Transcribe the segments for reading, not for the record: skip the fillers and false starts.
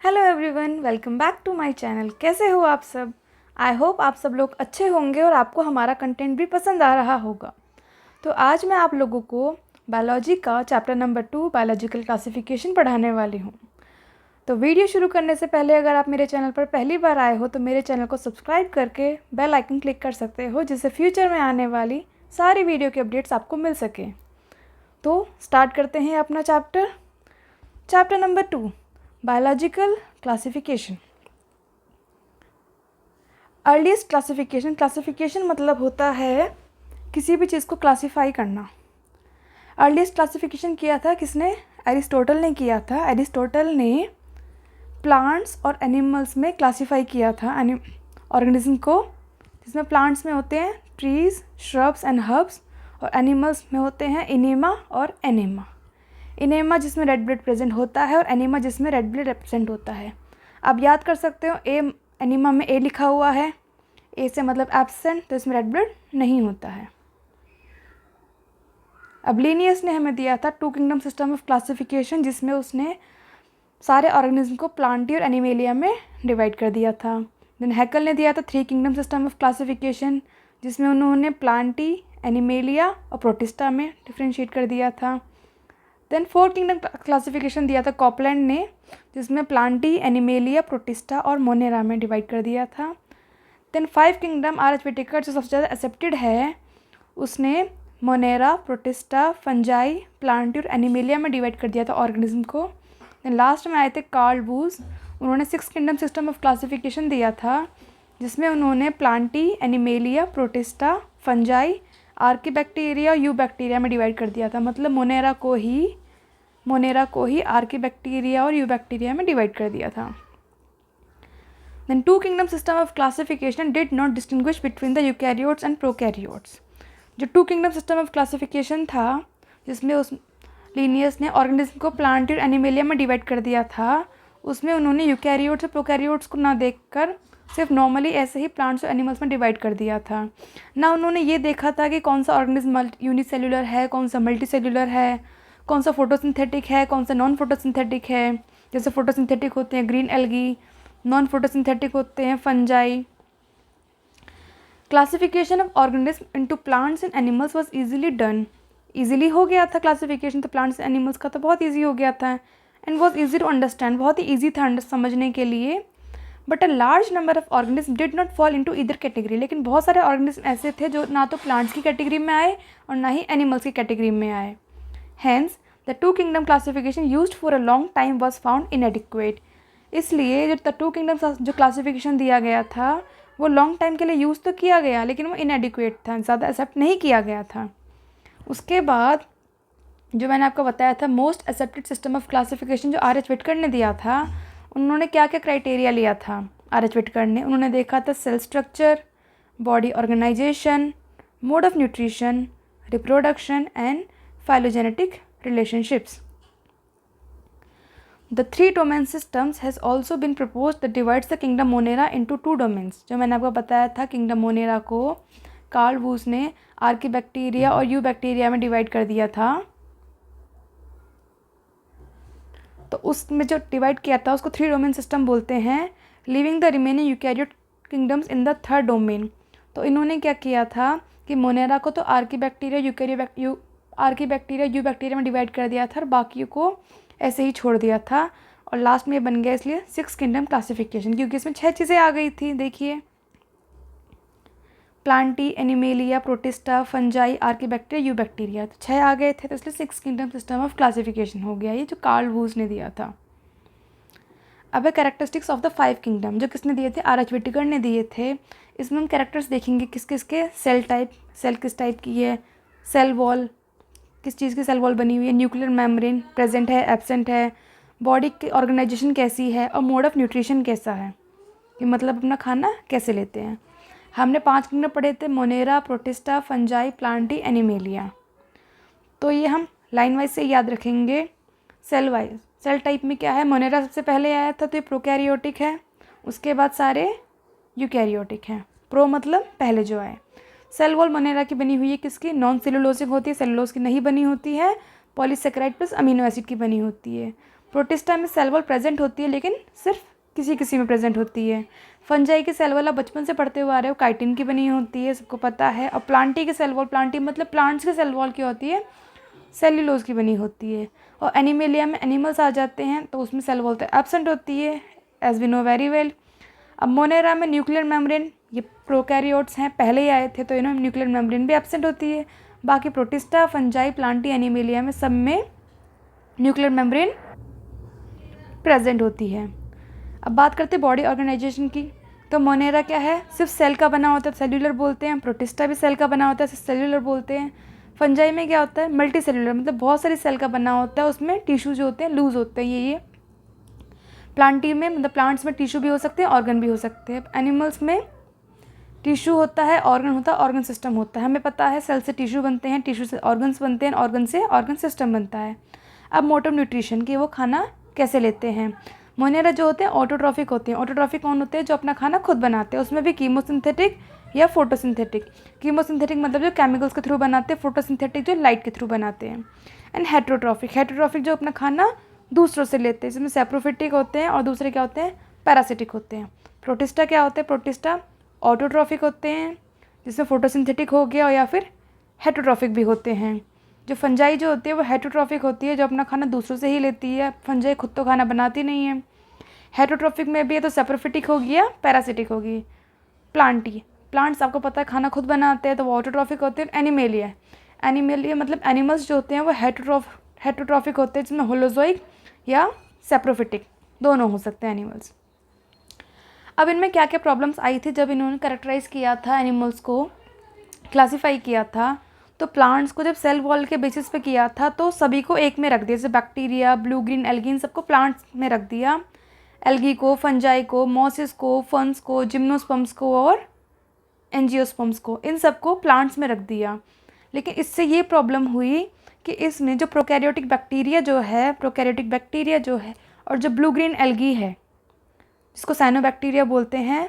Hello everyone, welcome back to my channel. कैसे हो आप सब? आई होप आप सब लोग अच्छे होंगे और आपको हमारा कंटेंट भी पसंद आ रहा होगा। तो आज मैं आप लोगों को बायोलॉजी का चैप्टर नंबर 2 बायोलॉजिकल क्लासिफिकेशन पढ़ाने वाली हूँ। तो वीडियो शुरू करने से पहले अगर आप मेरे चैनल पर पहली बार आए हो तो मेरे चैनल को सब्सक्राइब करके बेल आइकन क्लिक कर सकते हो, जिससे फ्यूचर में आने वाली सारी वीडियो के अपडेट्स आपको मिल सके। तो स्टार्ट करते हैं अपना chapter number 2 biological classification. Earliest classification मतलब होता है किसी भी चीज़ को क्लासिफाई करना। अर्लीस्ट क्लासिफिकेशन किया था किसने? एरिस्टोटल ने किया था। एरिस्टोटल ने प्लांट्स और एनिमल्स में क्लासिफाई किया था ऑर्गेनिज्म को, जिसमें प्लांट्स में होते हैं ट्रीज, श्रब्स एंड हर्ब्स, और एनिमल्स में होते हैं इनेमा और एनेमा। इनेमा जिसमें रेड ब्लड प्रेजेंट होता है और एनेमा जिसमें रेड ब्लड एब्सेंट होता है। आप याद कर सकते हो, एनीमा में ए लिखा हुआ है, ए से मतलब एब्सेंट, तो इसमें रेड ब्लड नहीं होता है। अब लिनियस ने हमें दिया था 2 किंगडम सिस्टम ऑफ क्लासिफिकेशन, जिसमें उसने सारे ऑर्गेनिज्म को प्लांटी और एनिमेलिया में डिवाइड कर दिया था। देन हैकल ने दिया था 3 किंगडम सिस्टम ऑफ क्लासिफिकेशन, जिसमें उन्होंने प्लांटी, एनिमेलिया और प्रोटिस्टा में डिफ्रेंशिएट कर दिया था। देन 4 किंगडम क्लासिफिकेशन दिया था कॉपलैंड ने, जिसमें प्लांटी, एनिमेलिया, प्रोटिस्टा और मोनेरा में डिवाइड कर दिया था। Then 5 kingdom RH. व्हिटेकर जो सबसे ज़्यादा एक्सेप्टेड है, उसने मोनेरा, प्रोटिस्टा, फंजाई, प्लांटी और एनिमेलिया में डिवाइड कर दिया था ऑर्गेनिज्म को। देन लास्ट में आए थे कार्ल वूज, उन्होंने 6 किंगडम सिस्टम ऑफ क्लासिफिकेशन दिया था, जिसमें उन्होंने Plantae, Animalia, Protista, Fungi, archaebacteria, eubacteria में डिवाइड कर दिया था। मतलब मोनेरा को ही आर्कीबैक्टीरिया और यूबैक्टीरिया में डिवाइड कर दिया था। Then 2 kingdom system of classification did not distinguish between the eukaryotes and prokaryotes. जो 2 किंगडम सिस्टम ऑफ क्लासिफिकेशन था, जिसमें उस लिनियस ने ऑर्गेनिज्म को प्लांटी और एनिमेलिया में डिवाइड कर दिया था, उसमें उन्होंने यूकैरियोट्स और प्रोकैरियोट्स को ना देखकर सिर्फ नॉर्मली ऐसे ही प्लांट्स और एनिमल्स में डिवाइड कर दिया था। ना उन्होंने ये देखा था कि कौन सा ऑर्गेनिज्म यूनिसेल्युलर है, कौन सा मल्टीसेल्युलर है, कौन सा फोटोसिंथेटिक है, कौन सा नॉन फोटोसिंथेटिक है। जैसे फोटोसिंथेटिक होते हैं ग्रीन एल्गी, नॉन फोटोसिंथेटिक होते हैं fungi. Classification of organism into plants and animals was easily done. Easily हो गया था क्लासिफिकेशन तो प्लांट्स एंड एनिमल्स का, तो बहुत ईजी हो गया था। And was easy to understand, बहुत ही ईजी था समझने के लिए। But a large number of organism did not fall into either category. लेकिन बहुत सारे ऑर्गेनिज्म ऐसे थे जो ना तो प्लांट्स की कैटेगरी में आए और ना ही एनिमल्स की कैटेगरी में आए। Hence, the 2 kingdom classification used for a long time was found inadequate. इसलिए जो द 2 किंगडम जो क्लासिफिकेशन दिया गया था वो लॉन्ग टाइम के लिए यूज़ तो किया गया, लेकिन वो इनएडिक्वेट था, ज़्यादा एक्सेप्ट नहीं किया गया था। उसके बाद जो मैंने आपको बताया था most accepted system of classification जो आर.एच. व्हिटेकर ने दिया था, उन्होंने क्या क्या क्राइटेरिया लिया था आर.एच. व्हिटेकर ने? उन्होंने देखा था cell structure, body organisation, mode of nutrition, reproduction and phylogenetic relationships. The 3 domain systems has also been proposed that divides the kingdom Monera into 2 domains. जो मैंने आपको बताया था किंगडम मोनेरा को कार्ल वूस ने आर्कीबैक्टीरिया और यू बैक्टीरिया में divide कर दिया था। तो उसमें जो डिवाइड किया था उसको 3 डोमेन सिस्टम बोलते हैं, living the remaining eukaryote kingdoms in the 3rd domain. तो इन्होंने क्या किया था कि मोनेरा को तो आर्कीबैक्टीरिया यू बैक्टीरिया में डिवाइड कर दिया था और बाकी को ऐसे ही छोड़ दिया था। और लास्ट में ये बन गया इसलिए 6 किंगडम क्लासिफिकेशन, क्योंकि इसमें 6 चीज़ें आ गई थी। देखिए, Plantae, Animalia, Protista, Fungi, archaebacteria, you bacteria, तो 6 आ गए थे, तो इसलिए 6 किंगडम सिस्टम ऑफ क्लासिफिकेशन हो गया, ये जो कार्ल वूस ने दिया था। अब है कैरेक्टरिस्टिक्स ऑफ द 5 किंगडम, जो किसने दिए थे? आर.एच. व्हिटेकर ने दिए थे। इसमें हम कैरेक्टर्स देखेंगे किस किस के। सेल टाइप, सेल किस टाइप की है, सेल वॉल किस चीज़ की सेल वॉल बनी हुई है, न्यूक्लियर मेम्ब्रेन प्रेजेंट है, एब्सेंट है, बॉडी की ऑर्गेनाइजेशन कैसी है, और मोड ऑफ न्यूट्रिशन कैसा है, कि मतलब अपना खाना कैसे लेते हैं। हमने 5 किंगडम पढ़े थे, Monera, protista, fungi, Plantae, animalia. तो ये हम लाइन वाइज से याद रखेंगे। सेल वाइज, सेल टाइप में क्या है, मोनेरा सबसे पहले आया था तो ये प्रोकैरियोटिक है, उसके बाद सारे यूकैरियोटिक हैं। प्रो मतलब पहले जो आए। सेल वॉल मोनेरा की बनी हुई है किसकी? नॉन सेलुलोसिक होती है, सेलुलोज की नहीं बनी होती है, पॉलीसेकेराइड प्लस अमीनो एसिड की बनी होती है। प्रोटिस्टा में सेल वॉल प्रेजेंट होती है लेकिन सिर्फ किसी किसी में प्रेजेंट होती है। फंजाई की सेल वॉल आप बचपन से पढ़ते हुए आ रहे हो, काइटिन की बनी होती है, सबको पता है। और प्लांटी की सेल वॉल, प्लांटी मतलब प्लांट्स की सेल वॉल क्या होती है, सेल्यूलोज की बनी होती है। और एनिमेलिया में एनिमल्स आ जाते हैं तो उसमें सेल वॉल तो एब्सेंट होती है, as we know very well. अब मोनेरा में न्यूक्लियर मेम्ब्रेन, ये प्रोकैरियोट्स हैं, पहले ही आए थे तो इन्होंने न्यूक्लियर मेम्ब्रेन भी एब्सेंट होती है। बाकी प्रोटिस्टा, फंजाई, प्लांटी, एनिमेलिया में सब में न्यूक्लियर मेम्ब्रेन प्रेजेंट होती है। अब बात करते हैं बॉडी ऑर्गेनाइजेशन की। तो मोनेरा क्या है, सिर्फ सेल का बना होता है, सेल्यूलर बोलते हैं। प्रोटिस्टा भी सेल का बना होता है, सिर्फ सेल्यूलर बोलते हैं। फंजाई में क्या होता है, मल्टी सेल्यूलर, मतलब बहुत सारी सेल का बना होता है, उसमें टिश्यू जो होते हैं लूज होते हैं। ये प्लांटी में मतलब प्लांट्स में टिश्यू भी हो सकते हैं, ऑर्गन भी हो सकते हैं। एनिमल्स में टिश्यू होता है, ऑर्गन होता है, ऑर्गन सिस्टम होता है। हमें पता है सेल से टिश्यू बनते हैं, टिश्यू से ऑर्गन्स बनते हैं, ऑर्गन से ऑर्गन सिस्टम बनता है। अब मोड ऑफ न्यूट्रिशन की, वो खाना कैसे लेते हैं। मोनेरा जो होते हैं ऑटोट्रॉफिक होते हैं। ऑटोट्रॉफिक कौन होते हैं, जो अपना खाना खुद बनाते हैं। उसमें भी कीमोसिंथेटिक या फोटोसिंथेटिक। कीमोसिंथेटिक मतलब जो केमिकल्स के थ्रू बनाते हैं, फोटोसिंथेटिक जो लाइट के थ्रू बनाते हैं। एंड हेट्रोट्रॉफिक, हेट्रोट्रॉफिक जो अपना खाना दूसरों से लेते हैं, इसमें सेप्रोफिटिक होते हैं और दूसरे क्या होते हैं, पैरासिटिक होते हैं। प्रोटिस्टा क्या होते हैं, प्रोटिस्टा ऑटोट्रॉफिक होते हैं, जिसमें फोटोसिंथेटिक हो गया, और या फिर हेट्रोट्रॉफिक भी होते हैं। जो फंजाई जो होती है वो हेट्रोट्रॉफिक होती है, जो अपना खाना दूसरों से ही लेती है। फंजाई खुद तो खाना बनाती नहीं है। हेट्रोट्रॉफिक में भी है तो सेप्रोफिटिक होगी या पैरासिटिक होगी। प्लांटी, प्लांट्स आपको पता है खाना खुद बनाते हैं तो वो ऑटोट्रॉफिक होते हैं। एनिमेलिया, एनिमेलिया मतलब एनिमल्स जो होते हैं वो हेट्रोट्रॉफिक होते हैं, जिसमें होलोजोइक या सेप्रोफिटिक दोनों हो सकते हैं एनिमल्स। अब इनमें क्या क्या प्रॉब्लम्स आई थी जब इन्होंने कैरेक्टराइज किया था, एनिमल्स को क्लासीफाई किया था। तो प्लांट्स को जब सेल वॉल के बेसिस पे किया था तो सभी को एक में रख दिया, जैसे बैक्टीरिया, ब्लू ग्रीन एल्गी, इन सबको प्लांट्स में रख दिया। एल्गी को, फंजाई को, मॉसिस को, फंस को, जिम्नोस्पर्म्स को और एंजियोस्पर्म्स को, इन सबको प्लांट्स में रख दिया। लेकिन इससे ये प्रॉब्लम हुई कि इसमें जो प्रोकैरियोटिक बैक्टीरिया जो है और जो ब्लू ग्रीन एल्गी है, जिसको साइनोबैक्टीरिया बोलते हैं,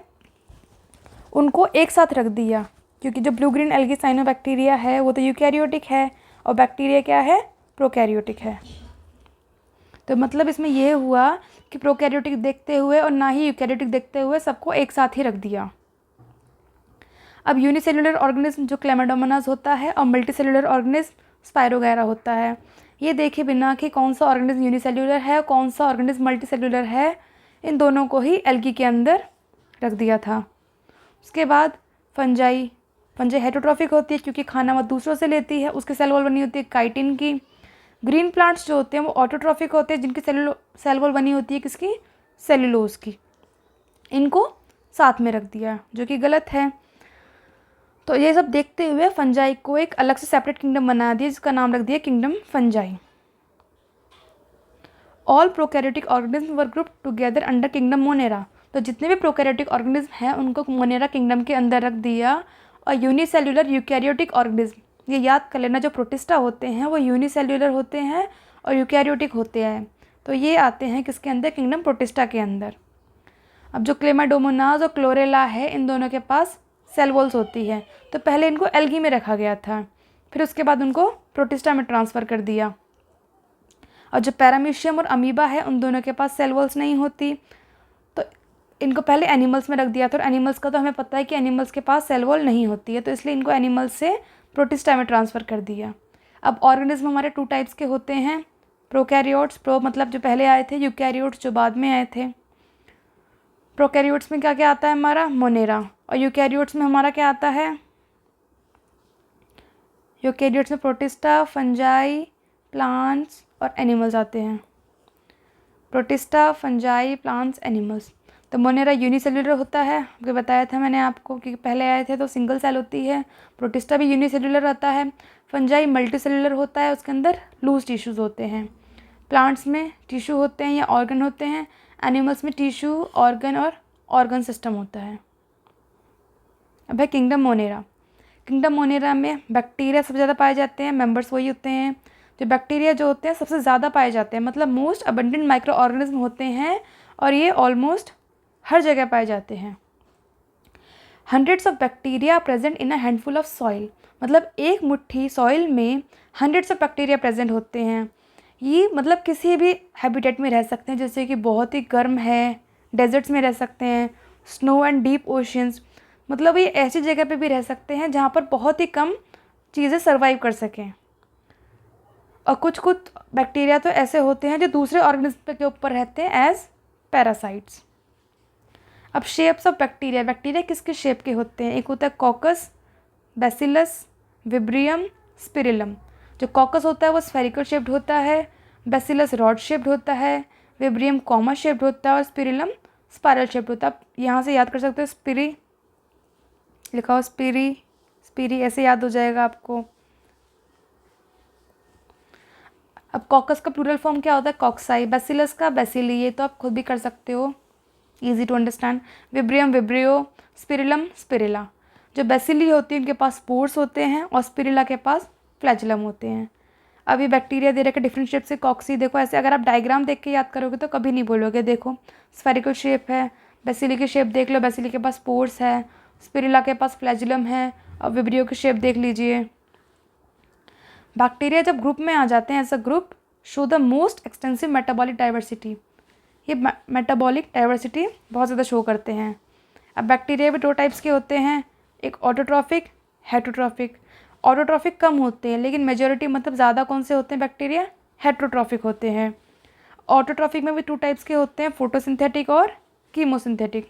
उनको एक साथ रख दिया। क्योंकि जो ब्लू ग्रीन एल्गी साइनोबैक्टीरिया है वो तो यूकैरियोटिक है और बैक्टीरिया क्या है, प्रोकैरियोटिक है। तो मतलब इसमें ये हुआ कि प्रोकैरियोटिक देखते हुए और ना ही यूकैरियोटिक देखते हुए सबको एक साथ ही रख दिया। अब यूनिसेलुलर ऑर्गेनिज्म जो क्लेमाडोमोनास होता है और मल्टीसेलुलर ऑर्गेनिज्म स्पाइरोगैरा होता है, ये देखे बिना कि कौन सा ऑर्गेनिज्म यूनिसेलुलर है और कौन सा ऑर्गेनिज्म मल्टीसेलुलर है, इन दोनों को ही एल्गी के अंदर रख दिया था। उसके बाद फंजाई हेटरोट्रॉफिक होती है क्योंकि खाना वो दूसरों से लेती है, उसकी सेल वॉल बनी होती है काइटिन की। ग्रीन प्लांट्स जो होते हैं वो ऑटोट्रॉफिक होते हैं, जिनकी सेल वॉल बनी होती है किसकी, सेल्यूलोज की। इनको साथ में रख दिया जो कि गलत है। तो ये सब देखते हुए फंजाई को एक अलग से सेपरेट किंगडम बना दिया, जिसका नाम रख दिया kingdom fungi. All prokaryotic organism were group together under kingdom monera. तो जितने भी प्रोकैरियोटिक ऑर्गेनिज्म हैं उनको मोनेरा किंगडम के अंदर रख दिया। और यूनिसेल्युलर यूकैरियोटिक ऑर्गेनिज्म, ये याद कर लेना, जो प्रोटिस्टा होते हैं वो यूनिसेल्युलर होते हैं और यूकैरियोटिक होते हैं। तो ये आते हैं किसके अंदर, किंगडम प्रोटिस्टा के अंदर। अब जो क्लेमाडोमोनास और क्लोरेला है, इन दोनों के पास सेल वॉल्स होती है। तो पहले इनको एल्गी में रखा गया था, फिर उसके बाद उनको प्रोटिस्टा में ट्रांसफ़र कर दिया। और जो पैरामीशियम और अमीबा है, उन दोनों के पास सेल वॉल्स नहीं होती, तो इनको पहले एनिमल्स में रख दिया था। और एनिमल्स का तो हमें पता है कि एनिमल्स के पास सेल वॉल नहीं होती है, तो इसलिए इनको एनिमल्स से प्रोटिस्टा में ट्रांसफ़र कर दिया। अब ऑर्गेनिज्म हमारे 2 टाइप्स के होते हैं, प्रोकैरियोट्स, प्रो मतलब जो पहले आए थे, यूकैरियोट्स जो बाद में आए थे। प्रोकैरियोट्स में क्या क्या आता है हमारा, मोनेरा। और यूकैरियोट्स में हमारा क्या आता है, यूकैरियोट्स में प्रोटिस्टा, फंजाई, प्लांट्स और एनिमल्स आते हैं। Protista, fungi, plants, animals. तो मोनेरा यूनिसेल्युलर होता है, आपको बताया था मैंने आपको कि पहले आए थे तो सिंगल सेल होती है। प्रोटिस्टा भी यूनिसेल्युलर रहता है। फंजाई मल्टीसेल्युलर होता है, उसके अंदर लूज टिश्यूज़ होते हैं। प्लांट्स में टिश्यू होते हैं या ऑर्गन होते हैं। एनिमल्स में टिश्यू, ऑर्गन और ऑर्गन सिस्टम होता है। अब है किंगडम मोनेरा। किंगडम मोनेरा में बैक्टीरिया सबसे ज़्यादा पाए जाते हैं, मेंबर्स वही होते हैं। जो बैक्टीरिया जो होते हैं सबसे ज़्यादा पाए जाते हैं, मतलब मोस्ट अबंडेंट माइक्रो ऑर्गेनिज्म होते हैं और ये ऑलमोस्ट हर जगह पाए जाते हैं। Hundreds of bacteria present in a handful of soil, मतलब एक मुट्ठी सॉइल में हंड्रेड्स ऑफ बैक्टीरिया प्रेजेंट होते हैं। ये मतलब किसी भी हैबिटेट में रह सकते हैं, जैसे कि बहुत ही गर्म है, डेजर्ट्स में रह सकते हैं, स्नो एंड डीप ओशियंस, मतलब ये ऐसी जगह पे भी रह सकते हैं जहाँ पर बहुत ही कम चीज़ें सर्वाइव कर सकें। और कुछ कुछ बैक्टीरिया तो ऐसे होते हैं जो दूसरे ऑर्गेनिज्म के ऊपर रहते हैं एज पैरासाइट्स। अब शेप्स ऑफ बैक्टीरिया, बैक्टीरिया किस किस शेप के होते हैं? एक होता है कॉकस, बैसिलस, विब्रियम, स्पिरिलम। जो कॉकस होता है वो स्फेरिकल शेप्ड होता है, बैसिलस रॉड शेप्ड होता है, विब्रियम कॉमा शेप्ड होता है और स्पिरिलम स्पाइरल शेप्ड होता है। आप यहाँ से याद कर सकते हो, स्पिरी लिखा हो, स्पिरी स्पिरी ऐसे याद हो जाएगा आपको। अब कॉकस का प्लूरल फॉर्म क्या होता है? कॉक्साई। बैसिलस का बैसिली, ये तो आप खुद भी कर सकते हो, easy to understand. Vibrium vibrio, spirillum spirilla. जो बैसिली होती है उनके पास स्पोर्स होते हैं और स्पिरिला के पास फ्लैजिलम होते हैं। अब ये बैक्टीरिया दे रखे डिफरेंट शेप से, कॉक्सी देखो ऐसे, अगर आप डायग्राम देख के याद करोगे तो कभी नहीं बोलोगे। देखो स्फेरिकल शेप है, बैसिली की शेप देख लो, बैसिली के पास स्पोर्स है, स्पिरिला के पास फ्लैजिलम है, और विब्रियो की शेप देख लीजिए। बैक्टीरिया जब ग्रुप में आ जाते हैं as a group, show the most extensive metabolic diversity. ये मेटाबॉलिक डाइवर्सिटी बहुत ज़्यादा शो करते हैं। अब बैक्टीरिया भी 2 टाइप्स के होते हैं, एक ऑटोट्रॉफिक, हेटरोट्रॉफिक। ऑटोट्रॉफिक कम होते हैं, लेकिन मेजॉरिटी मतलब ज़्यादा कौन से होते हैं बैक्टीरिया? हेटरोट्रॉफिक होते हैं। ऑटोट्रॉफिक में भी 2 टाइप्स के होते हैं, फोटोसिंथेटिक और कीमोसिंथेटिक।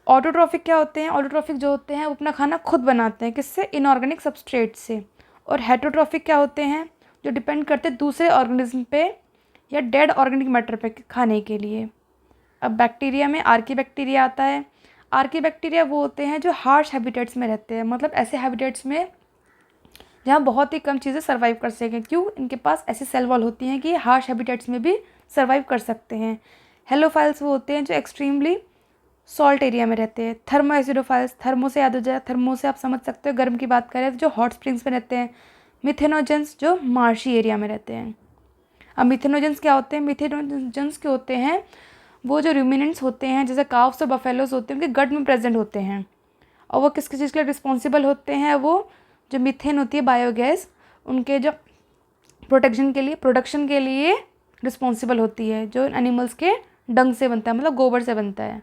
ऑटोट्रॉफिक क्या होते हैं? ऑटोट्रॉफिक जो होते हैं वो अपना खाना खुद बनाते हैं, किससे? इनऑर्गेनिक सबस्ट्रेट से। और हेटरोट्रॉफिक क्या होते हैं? जो डिपेंड करते हैं दूसरे ऑर्गेनिज्म पे या डेड ऑर्गेनिक मैटर पे खाने के लिए। अब बैक्टीरिया में आर्की बैक्टीरिया आता है। आर्की बैक्टीरिया वो होते हैं जो हार्श हैबिटेट्स में रहते हैं, मतलब ऐसे हैबिटेट्स में जहाँ बहुत ही कम चीज़ें सर्वाइव कर सकें। क्यों? इनके पास ऐसी सेल वॉल होती हैं कि ये हार्श हैबिटेट्स में भी सर्वाइव कर सकते हैं। हेलोफाइल्स वो होते हैं जो एक्सट्रीमली सॉल्ट एरिया में रहते हैं। थर्मो एसिडोफाइल्स, थर्मो से याद हो जाए, थर्मो से आप समझ सकते हो गर्म की बात करें तो जो हॉट स्प्रिंग्स में रहते हैं। मिथेनोजेंस जो मार्शी एरिया में रहते हैं। अब मिथेनोजेंस क्या होते हैं? मिथेनोजेंस के होते हैं वो जो रूमिनेंट्स होते हैं, जैसे काव्स और बफेलोज होते हैं, उनके गट में प्रेजेंट होते हैं। और वो किस किस चीज़ के लिए रिस्पॉन्सिबल होते हैं? वो जो मीथेन होती है बायोगैस, उनके जो प्रोडक्शन के लिए रिस्पॉन्सिबल होती है, जो एनिमल्स के डंग से बनता है, मतलब गोबर से बनता है।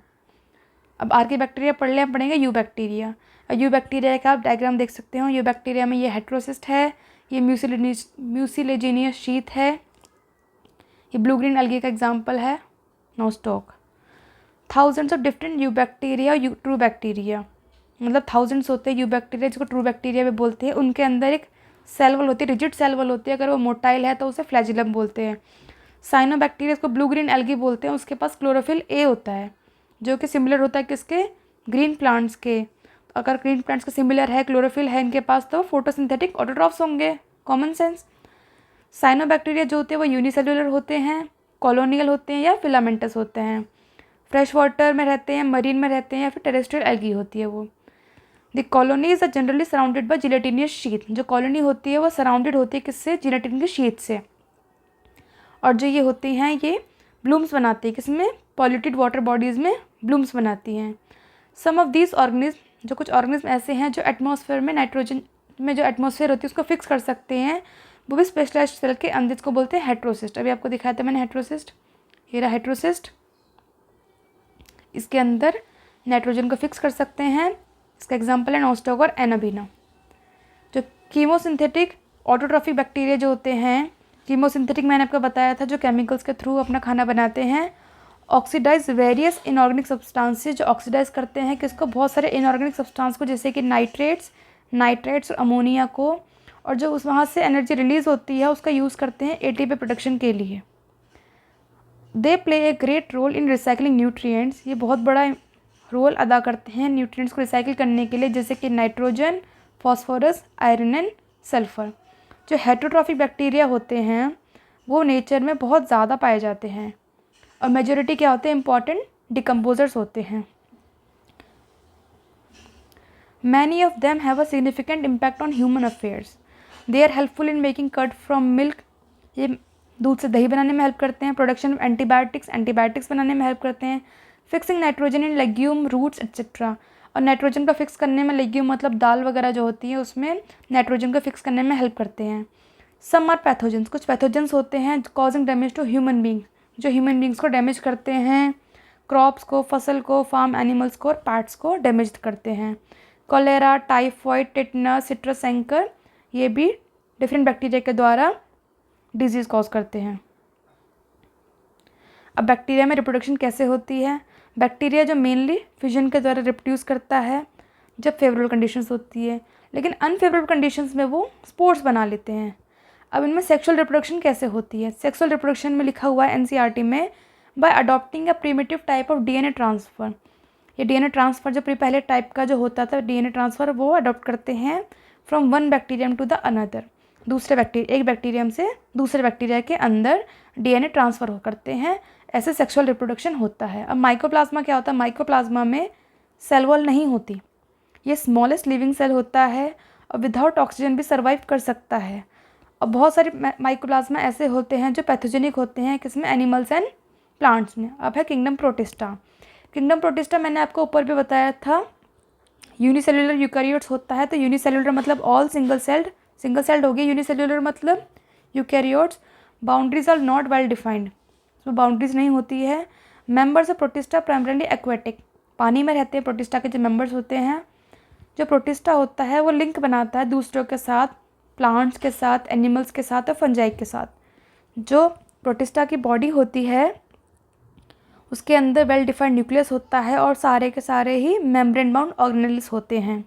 अब आर्की बैक्टीरिया पढ़ेंगे यू बैक्टीरिया। यू बैक्टीरिया का आप डायग्राम देख सकते हो। यू बैक्टीरिया में ये हेट्रोसिस्ट है, ये म्यूसिलेजिनियस शीथ है, ये ब्लू ग्रीन एल्गी का एग्जाम्पल है, Nostoc. Thousands of different you bacteria, you true bacteria, मतलब थाउजेंड्स होते हैं यू बैक्टीरिया जिसको ट्रू बैक्टीरिया भी बोलते हैं। उनके अंदर एक सेल वॉल होती है, रिजिड सेल वॉल होती है, अगर वो मोटाइल है तो उसे फ्लैजिलम बोलते हैं। साइनोबैक्टीरिया इसको ब्लू ग्रीन एल्गी बोलते हैं, उसके पास क्लोरोफिल ए होता है जो कि सिमिलर होता है किसके? ग्रीन प्लांट्स के। अगर ग्रीन प्लांट्स के सिमिलर है, क्लोरोफिल है इनके पास, तो फोटोसिंथेटिक ऑटोट्रॉफ्स होंगे, कॉमन सेंस। साइनोबैक्टीरिया जो होते हैं वो यूनिसेल्युलर होते हैं, कॉलोनियल होते हैं या फिलामेंटस होते हैं। फ्रेश वाटर में रहते हैं, मरीन में रहते हैं या फिर टेरेस्ट्रियल एल्गी होती है वो। The colonies are generally surrounded by gelatinous sheath. जो कॉलोनी होती है वो सराउंडेड होती है किससे? जिलेटिन के शीथ से। और जो ये होती हैं ये ब्लूम्स बनाती है, किसमें? पॉल्यूटेड वाटर बॉडीज़ में ब्लूम्स बनाती हैं। सम ऑफ दीज ऑर्गेनिज्म, जो कुछ ऑर्गेनिज्म ऐसे हैं जो एटमॉस्फेयर में नाइट्रोजन में जो एटमॉस्फेयर होती है उसको फिक्स कर सकते हैं, वो भी स्पेशलाइज्ड सेल के अंदर, जिसको बोलते हैं हेट्रोसिस्ट। अभी आपको दिखाया था मैंने हेट्रोसिस्ट, ये रहा हेट्रोसिस्ट। इसके अंदर नाइट्रोजन को फिक्स कर सकते हैं, इसका एग्जाम्पल है नोस्टॉक और एनाबीना। जो कीमोसिंथेटिक ऑटोट्रॉफिक बैक्टीरिया जो होते हैं, कीमोसिंथेटिक मैंने आपको बताया था, जो केमिकल्स के थ्रू अपना खाना बनाते हैं। ऑक्सीडाइज वेरियस इनऑर्गेनिक सब्सटेंसेस, जो ऑक्सीडाइज करते हैं किसको? बहुत सारे इनऑर्गेनिक सब्सटेंस को, जैसे कि नाइट्रेट्स और अमोनिया को, और जो उस वहाँ से एनर्जी रिलीज़ होती है उसका यूज़ करते हैं एटीपी प्रोडक्शन के लिए। They play a great role in recycling nutrients. ये बहुत बड़ा रोल अदा करते हैं न्यूट्रिएंट्स को रिसाइकिल करने के लिए, जैसे कि nitrogen, phosphorus, iron and sulphur. जो हेटरोट्रॉफिक बैक्टीरिया होते हैं वो नेचर में बहुत ज़्यादा पाए जाते हैं और मेजॉरिटी क्या होते हैं? इंपॉर्टेंट डिकम्पोजर्स होते हैं। Many of them have a significant impact on human affairs. They are helpful in making curd from milk. ये दूध से दही बनाने में हेल्प करते हैं। प्रोडक्शन ऑफ एंटीबायोटिक्स बनाने में हेल्प करते हैं। Fixing nitrogen in legume, roots etcetera. और नाइट्रोजन का फिक्स करने में, लेग्यूम मतलब दाल वगैरह जो होती है उसमें नाइट्रोजन को फिक्स करने में हेल्प करते हैं। सम आर पैथोजेंस, कुछ पैथोजेंस होते हैं causing damage to human being, जो ह्यूमन बींग्स को डैमेज करते हैं, क्रॉप्स को, फसल को, फार्म एनिमल्स को और पैट्स को डैमेज करते हैं। Cholera, typhoid, tetanus, citrus anchor, ये भी डिफरेंट बैक्टीरिया के द्वारा डिजीज़ कॉज करते हैं। अब बैक्टीरिया में रिप्रोडक्शन कैसे होती है? बैक्टीरिया जो मेनली फिजन के द्वारा रिप्रोड्यूस करता है जब फेवरेबल कंडीशंस होती है, लेकिन अनफेवरेबल कंडीशंस में वो स्पोर्स बना लेते हैं। अब इनमें सेक्सुअल रिप्रोडक्शन कैसे होती है? सेक्सुअल रिप्रोडक्शन में लिखा हुआ है एनसीईआरटी में, bye adopting a primitive type of DNA transfer. ये डीएनए ट्रांसफ़र जो पहले टाइप का जो होता था डीएनए ट्रांसफ़र, वो अडॉप्ट करते हैं from one bacterium to the another, एक बैक्टीरियम से दूसरे बैक्टीरिया के अंदर डीएनए ट्रांसफ़र करते हैं। ऐसे सेक्सुअल रिप्रोडक्शन होता है। अब माइकोप्लाज्मा क्या होता है? माइकोप्लाज्मा में सेल वॉल नहीं होती, ये स्मॉलेस्ट लिविंग सेल होता है और विदाउट ऑक्सीजन भी सर्वाइव कर सकता है। और बहुत सारे माइकोप्लाज्मा ऐसे होते हैं जो पैथोजेनिक होते हैं, किसमें? एनिमल्स एंड प्लांट्स में। अब है किंगडम प्रोटिस्टा। किंगडम प्रोटिस्टा मैंने आपको ऊपर भी बताया था, यूनिसेल्युलर यूकैरियोट्स होता है। तो यूनिसेल्युलर मतलब ऑल सिंगल सेल्ड हो गई, यूनिसेल्युलर मतलब eukaryotes. Boundaries are not well defined, उसमें बाउंड्रीज नहीं होती है। Members of Protista primarily aquatic, पानी में रहते हैं प्रोटिस्टा के जो मेंबर्स होते हैं। जो प्रोटिस्टा होता है वो लिंक बनाता है दूसरों के साथ, प्लांट्स के साथ, एनिमल्स के साथ और फंजाई के साथ। जो प्रोटिस्टा की बॉडी होती है उसके अंदर वेल डिफाइंड न्यूक्लियस होता है और सारे के सारे ही मेम्ब्रेन बाउंड ऑर्गेनेल्स होते हैं।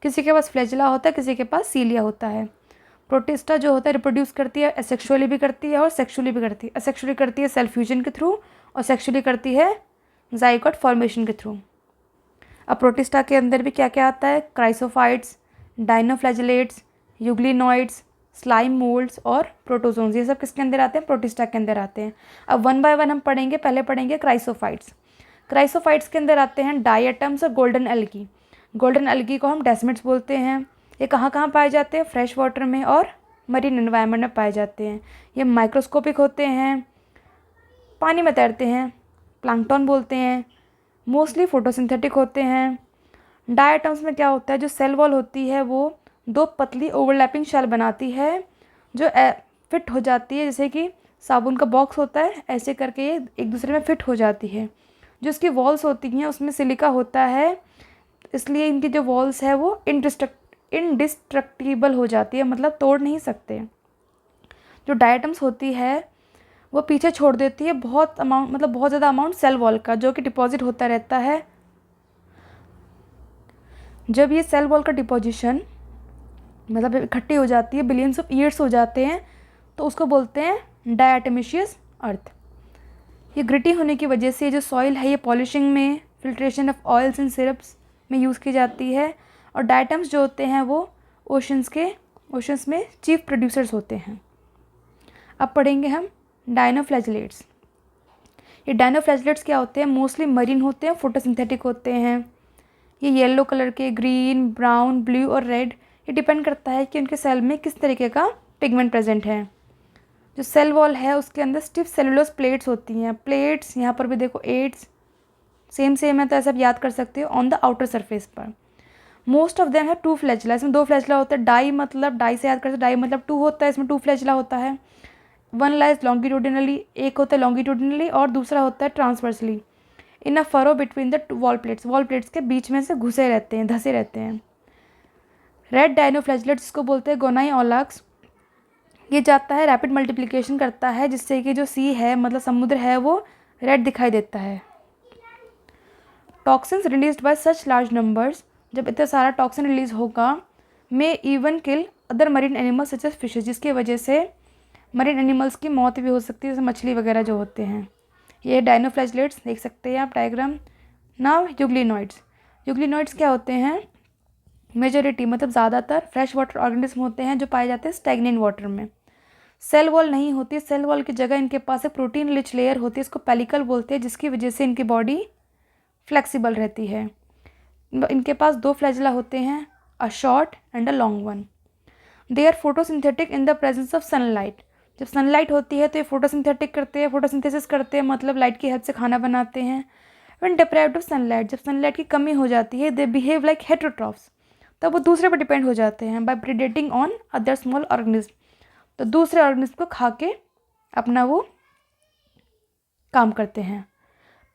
किसी के पास फ्लैजेला होता है, किसी के पास सीलिया होता है। प्रोटिस्टा जो होता है रिप्रोड्यूस करती है एसेक्सुअली भी करती है और सेक्सुअली भी करती है। एसेक्सुअली करती है सेल फ्यूजन के थ्रू और सेक्सुअली करती है जाइगोट फॉर्मेशन के थ्रू। अब प्रोटिस्टा के अंदर भी क्या क्या आता है? क्राइसोफाइट्स, डाइनोफ्लैजेलेट्स, यूग्लिनॉइड्स, स्लाइम मोल्ड्स और प्रोटोजोन्स, ये सब किसके अंदर आते हैं? प्रोटिस्टा के अंदर आते हैं। अब वन बाय वन हम पढ़ेंगे। पहले पढ़ेंगे क्राइसोफाइट्स। क्राइसोफाइट्स के अंदर आते हैं डायटम्स और गोल्डन एल्गी। गोल्डन एल्गी को हम डेस्मिड्स बोलते हैं। ये कहाँ कहाँ पाए जाते हैं? फ्रेश वाटर में और मरीन एनवायरनमेंट में पाए जाते हैं। ये माइक्रोस्कोपिक होते हैं, पानी में तैरते हैं, प्लैंकटन बोलते हैं, मोस्टली फोटोसिंथेटिक होते हैं। डायटम्स में क्या होता है? जो सेल वॉल होती है वो दो पतली ओवरलैपिंग शेल बनाती है जो फिट हो जाती है, जैसे कि साबुन का बॉक्स होता है, ऐसे करके ये एक दूसरे में फिट हो जाती है। जो इसकी वॉल्स होती हैं उसमें सिलिका होता है, इसलिए इनकी जो वॉल्स है वो इंडिस्ट्रक्टिबल हो जाती है, मतलब तोड़ नहीं सकते। जो डायटम्स होती है वो पीछे छोड़ देती है बहुत अमाउंट, मतलब बहुत ज़्यादा अमाउंट सेल वॉल का, जो कि डिपॉजिट होता रहता है। जब ये सेल वॉल का डिपोजिशन मतलब इकट्ठी हो जाती है, बिलियंस ऑफ ईयर्स हो जाते हैं, तो उसको बोलते हैं डायटोमिशियस अर्थ। ये ग्रिटी होने की वजह से जो सॉइल है ये पॉलिशिंग में, filtration of oils and syrups में यूज़ की जाती है। और डायटम्स जो होते हैं वो ओशंस में चीफ प्रोड्यूसर्स होते हैं। अब पढ़ेंगे हम डायनोफ्लैजेलेट्स। ये डायनोफ्लैजेलेट्स क्या होते हैं? मोस्टली मरीन होते हैं, फोटोसिंथेटिक होते हैं। ये येलो कलर के, ग्रीन, ब्राउन, ब्लू और रेड, ये डिपेंड करता है कि उनके सेल में किस तरीके का पिगमेंट प्रेजेंट है। जो सेल वॉल है उसके अंदर स्टिफ सेलुलोज प्लेट्स होती हैं। प्लेट्स यहाँ पर भी देखो 8 सेम है, तो ऐसा आप याद कर सकते हो, ऑन द आउटर सरफेस पर। मोस्ट ऑफ देम है 2 फ्लैजिला, इसमें 2 फ्लैजिला होता है। डाई से याद करते, डाई मतलब 2 होता है, इसमें 2 फ्लैजिला होता है। वन लाइज लॉन्गिट्यूडिनली, एक होता है लॉन्गिट्यूडिनली और दूसरा होता है transversely in a furrow between the wall plates के बीच में से घुसे रहते हैं, धसे रहते हैं। रेड डायनोफ्लैजेलेट जिसको बोलते हैं गोनाई ऑलाक्स, ये जाता है रैपिड मल्टीप्लिकेशन करता है, जिससे कि जो सी है मतलब समुद्र है वो रेड दिखाई देता है। Toxins released by such large numbers, जब इतना सारा टॉक्सिन रिलीज होगा, may even kill other marine animals such as fishes, जिसकी वजह से मरीन एनिमल्स की मौत भी हो सकती है, जैसे मछली वगैरह जो होते हैं। ये डायनोफ्लैजेलेट्स देख सकते हैं आप डायग्राम। नाउ यूग्लिनॉइड्स क्या होते हैं? मेजॉरिटी मतलब ज़्यादातर फ्रेश वाटर ऑर्गेनिज्म होते हैं जो पाए जाते हैं स्टैग्नेंट वाटर में। सेल वॉल नहीं होती, सेल वॉल की जगह इनके पास एक प्रोटीन रिच लेयर होती है, इसको पेलिकल बोलते हैं, जिसकी वजह से इनकी बॉडी फ्लेक्सिबल रहती है। इनके पास 2 फ्लैजिला होते हैं, a short and a long one. They are photosynthetic in the presence of sunlight, जब सनलाइट होती है तो ये फोटोसिंथेटिक करते हैं, फोटोसिंथेसिस करते हैं, मतलब लाइट की हेल्प से खाना बनाते हैं। व्हेन डिप्राइव्ड ऑफ सनलाइट, जब सनलाइट की कमी हो जाती है, दे बिहेव लाइक हेटेरोट्रॉफ्स, तब वो दूसरे पर डिपेंड हो जाते हैं, by predating on other small organism, तो दूसरे ऑर्गेनिज्म को खा के अपना वो काम करते हैं।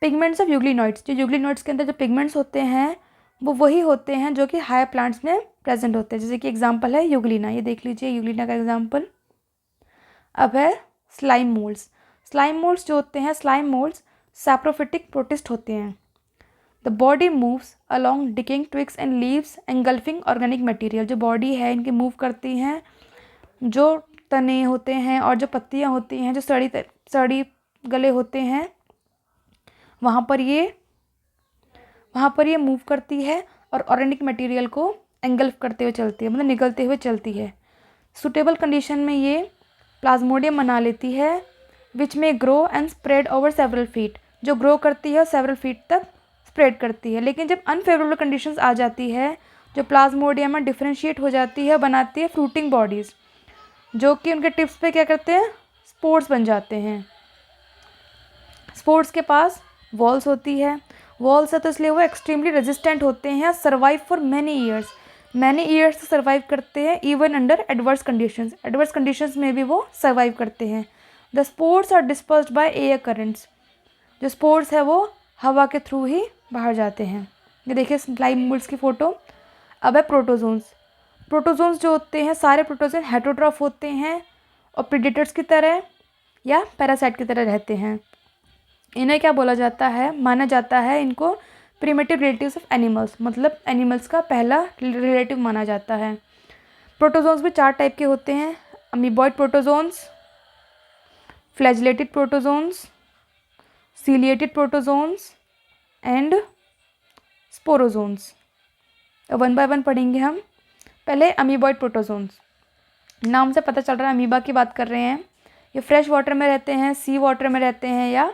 पिगमेंट्स ऑफ यूग्लिनॉइड्स, जो यूग्लिनॉइड्स के अंदर जो पिगमेंट्स होते हैं वो वही होते हैं जो कि हायर प्लांट्स में प्रेजेंट होते हैं। जैसे कि एग्जांपल है यूग्लिना, ये देख लीजिए यूग्लिना का एग्जांपल। अब है स्लाइम मोल्ड्स। स्लाइम मोल्ड्स जो होते हैं, स्लाइम मोल्ड्स सैप्रोफिटिक प्रोटिस्ट होते हैं। The body moves along decaying twigs and leaves engulfing organic material. जो बॉडी है इनकी मूव करती हैं, जो तने होते हैं और जो पत्तियां होती हैं, जो सड़ी गले होते हैं, वहाँ पर ये मूव करती है और ऑर्गेनिक मटेरियल को एंगल्फ करते हुए चलती है, मतलब निगलते हुए चलती है। सुटेबल कंडीशन में ये प्लाज्मोडियम बना लेती है विच में grow and spread over several feet, जो ग्रो करती है और सेवरल फीट तक स्प्रेड करती है। लेकिन जब अनफेवरेबल कंडीशंस आ जाती है, जो प्लाज्मोडियम में डिफ्रेंशिएट हो जाती है, बनाती है फ्रूटिंग बॉडीज़, जो कि उनके टिप्स पे क्या करते हैं, स्पोर्स बन जाते हैं। स्पोर्स के पास वॉल्स होती है, वॉल्स है तो इसलिए वो एक्सट्रीमली रेजिस्टेंट होते हैं, survive for many years survive करते हैं इवन अंडर एडवर्स कंडीशंस में भी वो सर्वाइव करते हैं। The spores are dispersed by air currents, जो स्पोर्स है वो हवा के थ्रू ही बाहर जाते हैं। ये देखिए स्लाइम मोल्ड्स की फ़ोटो। अब है प्रोटोजोन्स जो होते हैं, सारे प्रोटोजोन हेटरोट्रॉफ होते हैं और प्रीडेटर्स की तरह या पैरासाइट की तरह रहते हैं। इन्हें क्या बोला जाता है, माना जाता है इनको प्रिमिटिव रिलेटिव्स ऑफ एनिमल्स, मतलब एनिमल्स का पहला रिलेटिव माना जाता है। प्रोटोजोन्स भी 4 टाइप के होते हैं, amoeboid protozoans, flagellated protozoans, ciliated protozoans and sporozoans. One by one पढ़ेंगे हम। पहले अमीबॉइड प्रोटोजोन्स, नाम से पता चल रहा है अमीबा की बात कर रहे हैं। ये फ्रेश वाटर में रहते हैं, सी वाटर में रहते हैं या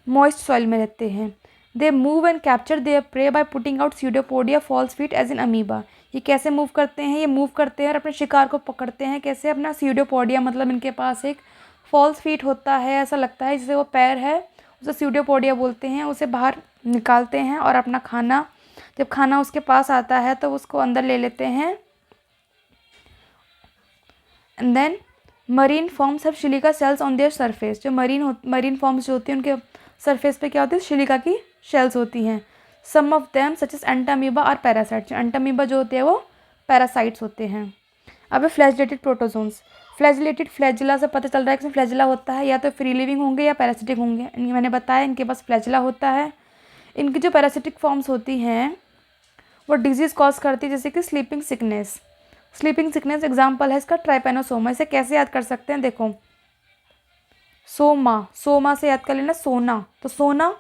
मॉइस्ट सॉइल में रहते हैं। They move and capture their prey by putting out pseudopodia false feet as in amoeba. ये कैसे मूव करते हैं, ये मूव करते हैं और अपने शिकार को पकड़ते हैं। कैसे, अपना स्यूडोपोडिया, मतलब इनके पास एक फॉल्स फीट होता है, ऐसा लगता है जैसे वो पैर है, उसे स्यूडोपोडिया बोलते हैं। उसे बाहर निकालते हैं और अपना खाना, जब खाना उसके पास आता है तो उसको अंदर ले लेते हैं। And then marine forms have silica cells on their surface. जो मरीन फॉर्म्स जो होती हैं उनके सरफेस पे क्या होती है, सिलिका की शेल्स होती हैं। Some of them such as entamoeba और पैरासाइट्स। एंटामीबा जो होते हैं वो पैरासाइट्स होते हैं। अब है फ्लैजिलेटेड प्रोटोजोन्स। फ्लैजिला से पता चल रहा है कि फ्लैजिला होता है या तो फ्री लिविंग होंगे या पैरासिटिक होंगे। मैंने बताया इनके पास फ्लैजिला होता है। इनकी जो पैरासिटिक फॉर्म्स होती हैं वो डिजीज़ कॉज करती है, जैसे कि स्लीपिंग सिकनेस एग्जाम्पल है इसका ट्राइपेनोसोमा। इसे कैसे याद कर सकते हैं, देखो सोमा से याद कर लेना सोना, तो सोना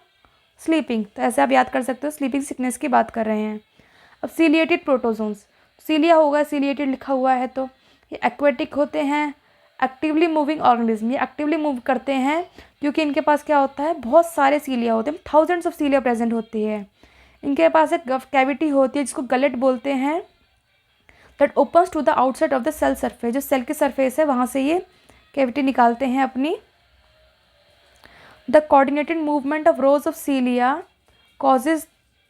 स्लीपिंग, तो ऐसे आप याद कर सकते हो, स्लीपिंग सिकनेस की बात कर रहे हैं। अब सीलिएटेड प्रोटोजोन्स, सीलिया होगा, सीलिएटेड लिखा हुआ है, तो ये एक्वेटिक होते हैं, एक्टिवली मूविंग ऑर्गेनिज्म। ये एक्टिवली मूव करते हैं क्योंकि इनके पास क्या होता है, बहुत सारे सीलिया होते हैं, थाउजेंड्स ऑफ सीलिया प्रेजेंट होती है। इनके पास एक कैविटी होती है जिसको गलेट बोलते हैं, that opens to the outside of the cell surface. जो सेल की सरफेस है वहाँ से ये कैविटी निकालते हैं अपनी। The coordinated movement of rows of cilia causes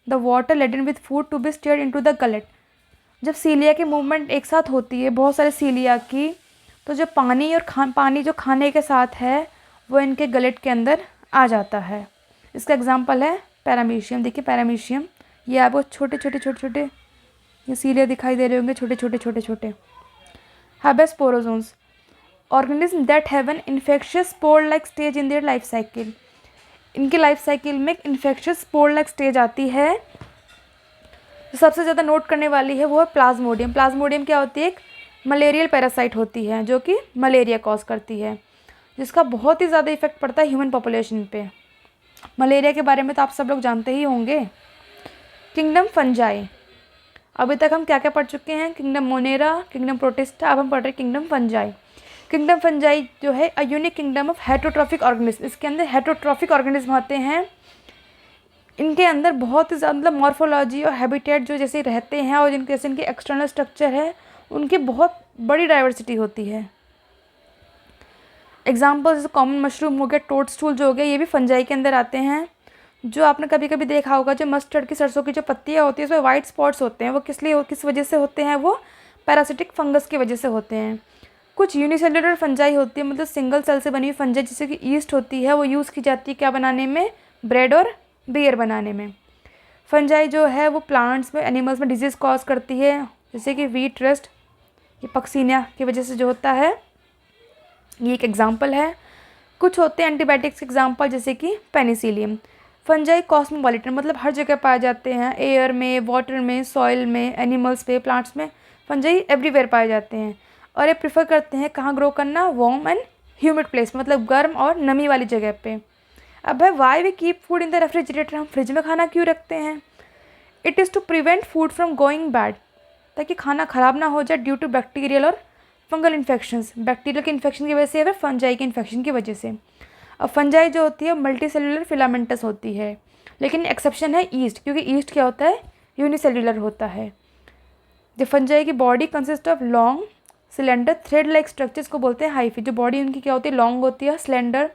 the water laden with food to be steered into the gullet. जब सीलिया की मूवमेंट एक साथ होती है, बहुत सारे सीलिया की, तो जो पानी और पानी जो खाने के साथ है वो इनके गलेट के अंदर आ जाता है। इसका एग्जांपल है पैरामीशियम। देखिए पैरामीशियम, ये आपको छोटे ये सीलिया दिखाई दे रहे होंगे, छोटे। Sporozoans, organism that have an infectious spore like stage in their life cycle. इनके लाइफ साइकिल में एक इन्फेक्शियस स्पोर लाइक स्टेज आती है। जो सबसे ज़्यादा नोट करने वाली है वो है प्लाज्मोडियम। प्लाज्मोडियम क्या होती है, एक मलेरियल पैरासाइट होती है जो कि मलेरिया कॉज करती है, जिसका बहुत ही ज़्यादा इफेक्ट पड़ता है ह्यूमन पॉपुलेशन पे। मलेरिया के बारे में तो आप सब लोग जानते ही होंगे। किंगडम फंजाई, अभी तक हम क्या क्या पढ़ चुके हैं, किंगडम मोनेरा, किंगडम प्रोटिस्टा, अब हम पढ़ रहे हैं किंगडम फंजाई। किंगडम फंजाई जो है a unique kingdom of heterotrophic organism. इसके अंदर हेटरोट्रॉफिक ऑर्गेनिज्म होते हैं। इनके अंदर बहुत ही ज़्यादा, मतलब मॉर्फोलॉजी और हैबिटेट जो जैसे रहते हैं और जिनके जैसे इनके एक्सटर्नल स्ट्रक्चर है, उनकी बहुत बड़ी डाइवर्सिटी होती है। एग्जाम्पल जैसे कॉमन मशरूम हो गया, टोडस्टूल जो हो गया, ये भी फंजाई के अंदर आते हैं। जो आपने कभी कभी देखा होगा, जो मस्टर्ड की, सरसों की जो पत्तियाँ होती है उसमें वाइट स्पॉट्स होते हैं, वो किस वजह से होते हैं, वो पैरासिटिक फंगस की वजह से होते हैं। कुछ यूनिसेलुलर फंजाई होती है, मतलब सिंगल सेल से बनी हुई फंजाई, जैसे कि ईस्ट होती है, वो यूज़ की जाती है क्या बनाने में, ब्रेड और बियर बनाने में। फंजाई जो है वो प्लांट्स में, एनिमल्स में डिजीज़ कॉज करती है, जैसे कि वीट रस्ट, ये पक्सीनिया की वजह से जो होता है, ये एक एग्जांपल है। कुछ होते हैं एंटीबायोटिक्स एग्जांपल, जैसे कि पेनिसिलियम। फंजाई कॉस्मोपॉलिटन, मतलब हर जगह पाए जाते हैं, एयर में, वाटर में, सॉइल में, एनिमल्स पे, प्लांट्स में, फंजाई एवरीवेयर पाए जाते हैं। और ये प्रेफर करते हैं कहाँ ग्रो करना, वार्म एंड ह्यूमिड प्लेस, मतलब गर्म और नमी वाली जगह पे। अब है why we keep food in the refrigerator, हम फ्रिज में खाना क्यों रखते हैं। It is to prevent food from going bad, ताकि खाना ख़राब ना हो जाए ड्यू टू बैक्टीरियल और फंगल इन्फेक्शंस, बैक्टीरियल के इन्फेक्शन की वजह से या फिर फंजाई के इन्फेक्शन की वजह से। अब फंजाई जो होती है मल्टी सेलुलर फिलामेंटस होती है, लेकिन एक्सेप्शन है ईस्ट, क्योंकि ईस्ट क्या होता है, यूनिसेल्युलर होता है। जो फंजाई की body consist of long cylinder thread like structures को बोलते हैं हाइफी। जो बॉडी उनकी क्या होती है, लॉन्ग होती है, स्लेंडर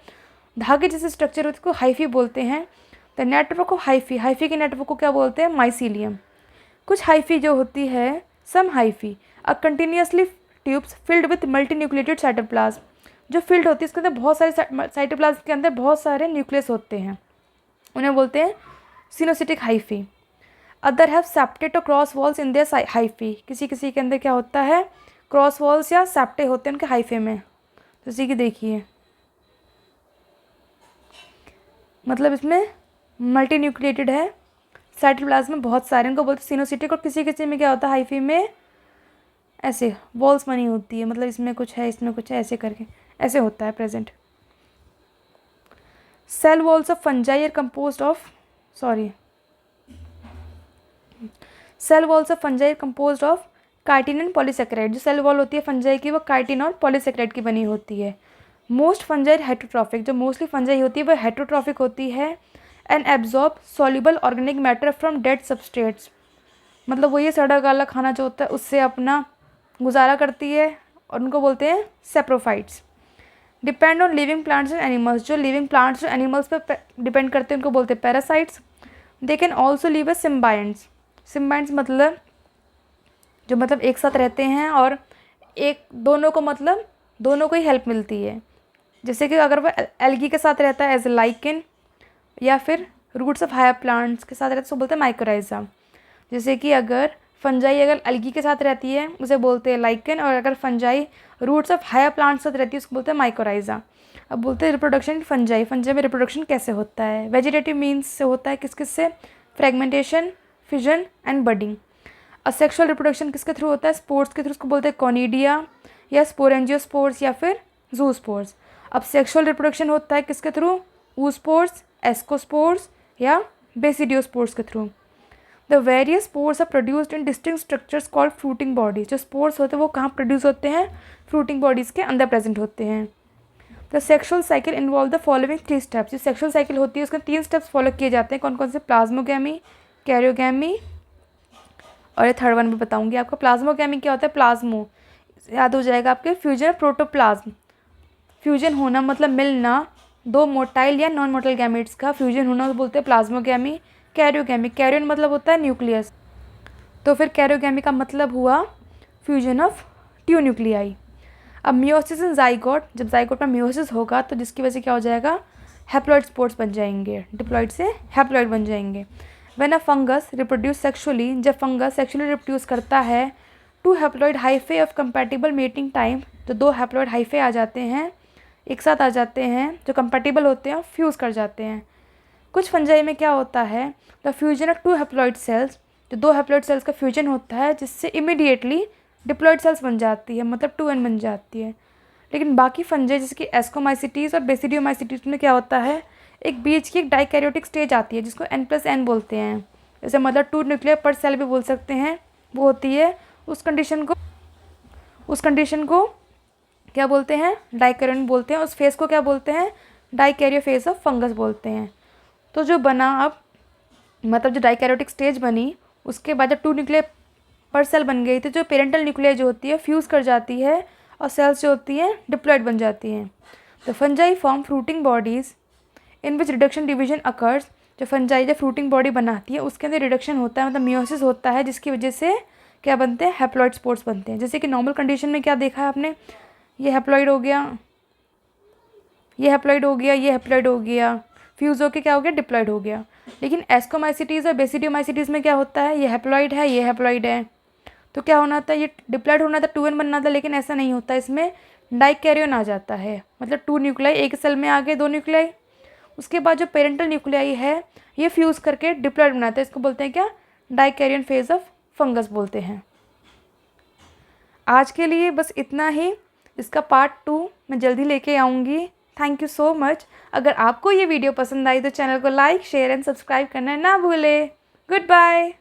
धागे जैसे स्ट्रक्चर होती है, उसको हाइफी बोलते हैं। The network of hyphae, hyphae के नेटवर्क को क्या बोलते हैं, माइसीलियम। कुछ हाइफी जो होती है, some hyphae are continuously tubes filled with multinucleated cytoplasm, जो फिल्ड होती है इसके अंदर बहुत सारे साइटोप्लाज्म के अंदर बहुत सारे न्यूक्लियस होते हैं, उन्हें बोलते हैं सिनोसिटिक हाइफी। अदर हैव सेप्टेट और cross walls in their hyphae, किसी किसी के अंदर क्या होता है, क्रॉस वॉल्स या सेप्टे होते हैं उनके हाइफे में, जैसे कि देखिए, मतलब इसमें मल्टी न्यूक्लिएटेड है, साइटोप्लाज्म में बहुत सारे, उनको बोलते हैं सिनोसिटिक। और किसी किसी में क्या होता है, हाइफी में ऐसे वॉल्स बनी होती है, मतलब इसमें कुछ है, इसमें कुछ है, ऐसे करके ऐसे होता है present. Cell walls of fungi are composed of cell walls of fungi are composed of chitin and polysaccharide. जो सेल वॉल होती है फंजाई की वो काइटिन और पॉलीसेकेराइड की बनी होती है। मोस्ट फंजाई हेटरोट्रॉफिक, जो मोस्टली फंजाई होती है वो हेटरोट्रॉफिक होती है। And absorb soluble organic matter from dead substrates, मतलब वो ये सड़ा गला खाना जो होता है उससे अपना गुजारा करती है, और उनको बोलते हैं saprophytes. Depend on living plants and animals, जो लिविंग प्लांट्स और एनिमल्स पर डिपेंड करते हैं उनको बोलते हैं parasites. They can also live as symbionts. Symbionts मतलब जो मतलब एक साथ रहते हैं और एक दोनों को मतलब दोनों को ही हेल्प मिलती है। जैसे कि अगर वह एल्गी के साथ रहता है एज ए लाइकेन, या फिर रूट्स ऑफ हायर प्लांट्स के साथ रहता है उसको बोलते हैं माइकोराइजा। जैसे कि अगर फंजाई अगर एल्गी के साथ रहती है उसे बोलते हैं लाइकेन, और अगर fungi roots of higher plants के साथ रहती है उसको बोलते हैं माइकोराइजा। अब बोलते हैं रिप्रोडक्शन फंजाई, फंजाई में रिप्रोडक्शन कैसे होता है, वेजिटेटिव मीन्स से होता है, किस किस से, fragmentation, fission and budding. Asexual reproduction किसके थ्रू होता है, स्पोर्स के थ्रू, उसको बोलते हैं कॉनिडिया या स्पोरेंजियोस्पोर्स या फिर जूस्पोर्स। अब सेक्सुअल रिप्रोडक्शन होता है किसके थ्रू, ऊस्पोर्स, एस्कोस्पोर्स या बेसिडियोस्पोर्स के थ्रू। The various spores are produced in distinct structures called fruiting bodies. जो स्पोर्स होते हैं वो कहाँ प्रोड्यूस होते हैं, फ्रूटिंग बॉडीज़ के अंदर प्रेजेंट होते हैं। The sexual cycle involve the following 3 steps. जो सेक्सुअल साइकिल होती है उसके 3 स्टेप्स फॉलो किए जाते हैं, कौन कौन से, प्लाज्मोगैमी, कैरियोगैमी, और ये थर्ड वन भी बताऊंगी आपको। प्लाज्मोगैमी क्या होता है, प्लाज्मो याद हो जाएगा आपके, फ्यूजन प्रोटोप्लाज्म, फ्यूजन होना मतलब मिलना दो मोटाइल या नॉन मोटाइल गैमेट्स का फ्यूजन होना तो बोलते हैं प्लाज्मोगैमी। कैरियोगैमी, कैरियन मतलब होता है न्यूक्लियस, तो फिर कैरियोगैमी का मतलब हुआ फ्यूजन ऑफ 2 न्यूक्लियाई। अब मियोसिस इन जाइगोट, जब जाइगोट में मियोसिस होगा तो जिसकी वजह से क्या हो जाएगा, हैप्लॉइड स्पोर्स बन जाएंगे, डिप्लॉइड से हैप्लॉइड बन जाएंगे। When a fungus reproduce sexually, जब फंगस सेक्सुअली रिप्रोड्यूस करता है, 2 haploid hyphae of compatible mating time, तो 2 हैप्लॉइड हाइफे आ जाते हैं, एक साथ आ जाते हैं, जो कंपैटिबल होते हैं फ्यूज़ कर जाते हैं। कुछ फंजाई में क्या होता है, the fusion of 2 haploid cells, जो 2 हैप्लॉइड सेल्स का फ्यूजन होता है जिससे इमीडिएटली डिप्लॉइड सेल्स बन जाती है, मतलब 2n बन जाती है। लेकिन बाकी फंजाई जैसे कि एस्कोमाइसिटीज़ और बेसिडियोमाइसिटीज़ में क्या होता है, एक बीच की एक डाइकैरियोटिक स्टेज आती है जिसको n+n बोलते हैं, जैसे मतलब 2 न्यूक्लियर पर सेल भी बोल सकते हैं, वो होती है। उस कंडीशन को क्या बोलते हैं, डाइकैरियन बोलते हैं। उस फेज़ को क्या बोलते हैं, डाइकैरियो फेज ऑफ फंगस बोलते हैं। तो जो बना अब मतलब जो डाइकैरियोटिक स्टेज बनी उसके बाद जब 2 न्यूक्लियर पर सेल बन गई थी, जो पेरेंटल न्यूक्लियर जो होती है फ्यूज़ कर जाती है और सेल्स जो होती हैं डिप्लॉइड बन जाती हैं। The fungi form fruiting bodies in which reduction division occurs. जो फंजाई जब फ्रूटिंग बॉडी बनाती है उसके अंदर रिडक्शन होता है, मतलब मियोसिस होता है, जिसकी वजह से क्या बनते हैं, हैप्लॉइड स्पोर्स बनते हैं। जैसे कि नॉर्मल कंडीशन में क्या देखा है आपने, ये हैप्लॉइड हो गया, ये हैप्लॉइड हो गया, ये हैप्लॉइड हो गया, फ्यूज़ होके क्या हो गया, डिप्लॉइड हो गया। लेकिन एस्कोमाइसिटीज़ और बेसिडियोमाइसिटीज़ में क्या होता है, ये हैप्लॉइड है, ये हैप्लॉइड है, तो क्या होना था, ये डिप्लॉइड होना था, 2n बनना था, लेकिन ऐसा नहीं होता, इसमें डाइकैरियन आ जाता है, मतलब 2 न्यूक्लियाई एक सेल में आ गए, 2 न्यूक्लियाई। उसके बाद जो पेरेंटल न्यूक्लियाई है ये फ्यूज़ करके डिप्लॉइड बनाता है, इसको बोलते हैं क्या, डाइकैरियन फेज ऑफ फंगस बोलते हैं। आज के लिए बस इतना ही, इसका पार्ट 2 मैं जल्दी लेके आऊँगी। Thank you so much. अगर आपको ये वीडियो पसंद आई तो चैनल को लाइक, शेयर एंड सब्सक्राइब करना ना भूलें। Good bye.